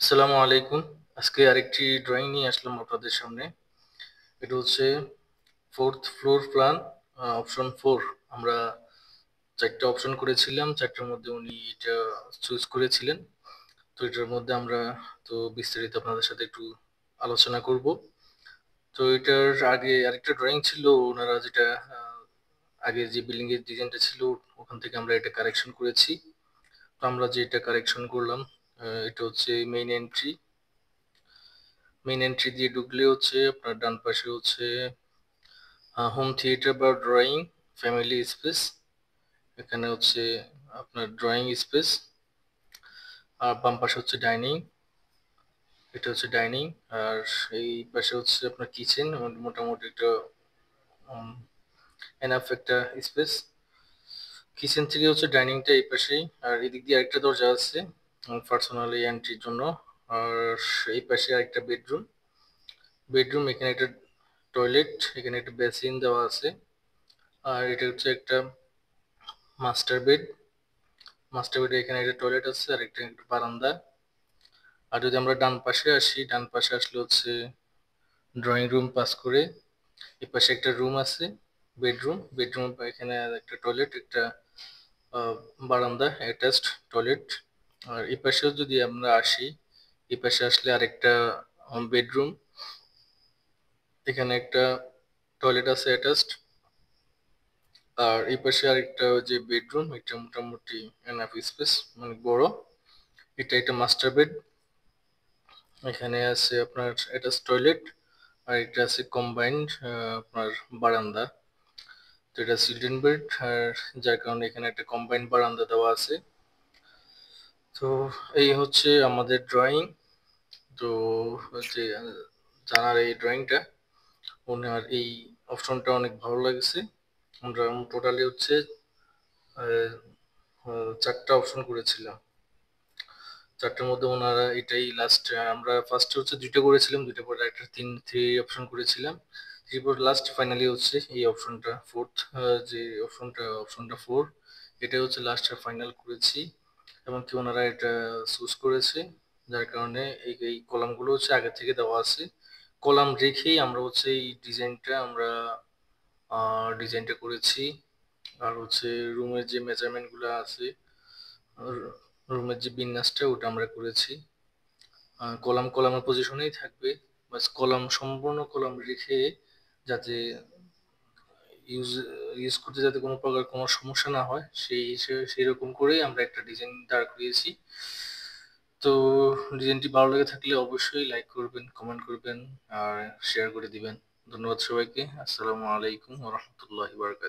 আসসালামু আলাইকুম। আজকে আরেকটি ড্রয়িং নিয়ে আসলাম আপনাদের সামনে। এটা হচ্ছে 4th ফ্লোর প্ল্যান, অপশন 4। আমরা 4টা অপশন করেছিলাম, 4টার মধ্যে উনি এটা চুজ করেছিলেন। তো এটার মধ্যে আমরা বিস্তারিত আপনাদের সাথে একটু আলোচনা করব। তো এটার আগে আরেকটা ড্রয়িং ছিল, ওনারা যেটা আগে যে বিল্ডিং এর ডিজাইনটা ছিল ওখান থেকে আমরা এটা কারেকশন করেছি। তো আমরা যেটা কারেকশন করলাম, এটা হচ্ছে মেইন এন্ট্রি দিয়ে ঢুকলে হচ্ছে আপনার ডান পাশে হচ্ছে হোম থিয়েটার বা ড্রয়িং ফ্যামিলি স্পেস। এখানে হচ্ছে আপনার ড্রয়িং স্পেস, আর বাম পাশে হচ্ছে ডাইনিং। এটা হচ্ছে ডাইনিং। আর এই পাশে হচ্ছে আপনার কিচেন, মোটামুটি একটা এনাফ একটা স্পেস। কিচেন থেকে হচ্ছে ডাইনিংটা এই পাশেই, আর এদিক দিয়ে আরেকটা দরজা আছে পার্সোনালি এন্ট্রির জন্য। আর এই পাশে আরেকটা বেডরুম, এখানে একটা টয়লেট, এখানে একটা বেসিন দেওয়া আছে। আর এটা হচ্ছে একটা মাস্টার বেড এখানে একটা টয়লেট আছে, আর একটা বারান্দা। আর যদি আমরা ডান পাশে আসি, ডান পাশে আসলে হচ্ছে ড্রয়িং রুম পাস করে এই পাশে একটা রুম আছে, বেডরুম এখানে একটা টয়লেট, একটা আহ, বারান্দা, অ্যাটাচড টয়লেট। আর এই পাশেও যদি আমরা আসি, এই পাশে আসলে আরেকটা বেডরুম, এখানে একটা টয়লেট আছে অ্যাটাচড। আর এই পাশে আরেকটা যে বেডরুম, এটা মোটামুটি এনাফ স্পেস, মানে বড়। এটা একটা মাস্টার বেড, এখানে আছে আপনার অ্যাটাচ টয়লেট, আর এটা আছে কম্বাইন্ড আপনার বারান্দা। তো এটা চিলড্রেন বেড, আর যার কারণে এখানে একটা কম্বাইন্ড বারান্দা দেওয়া আছে। তো এই হচ্ছে আমাদের ড্রয়িং। তো হচ্ছে জানার এই ড্রয়িংটা, ওনার এই অপশনটা অনেক ভালো লাগছে। আমরা টোটালি হচ্ছে আহ, 4টা অপশন করেছিলাম। 4টার মধ্যে ওনারা এটাই লাস্ট। আমরা ফার্স্টে হচ্ছে 2টা করেছিলাম, 2টা পরে একটা থ্রি অপশন করেছিলাম। এরপর লাস্ট ফাইনালি হচ্ছে এই অপশনটা ফোর্থ, যে অপশনটা 4, এটা হচ্ছে লাস্ট আর ফাইনাল করেছি। এবং কি ওনারা এটা চুজ করেছে, যার কারণে এই কলামগুলো হচ্ছে আগে থেকে দেওয়া আছে। কলাম রেখেই আমরা হচ্ছে এই ডিজাইনটা করেছি। আর হচ্ছে রুমের যে মেজারমেন্ট গুলো আছে, রুমের যে বিন্যাসটা ওটা আমরা করেছি। কলাম কলামের পজিশনেই থাকবে, বাস কলাম সম্পূর্ণ কলাম রেখে, যাতে ইউজ ইউজ করতে যাতে কোনো প্রকার কোনো সমস্যা না হয় সেই রকম করেই আমরা একটা ডিজাইন দাঁড় করিয়েছি। তো ডিজাইনটি ভালো লেগে থাকলে অবশ্যই লাইক করবেন, কমেন্ট করবেন, আর শেয়ার করে দিবেন। ধন্যবাদ সবাইকে। আসসালামু আলাইকুম ওয়া রাহমাতুল্লাহি ওয়া বারাকাতুহু।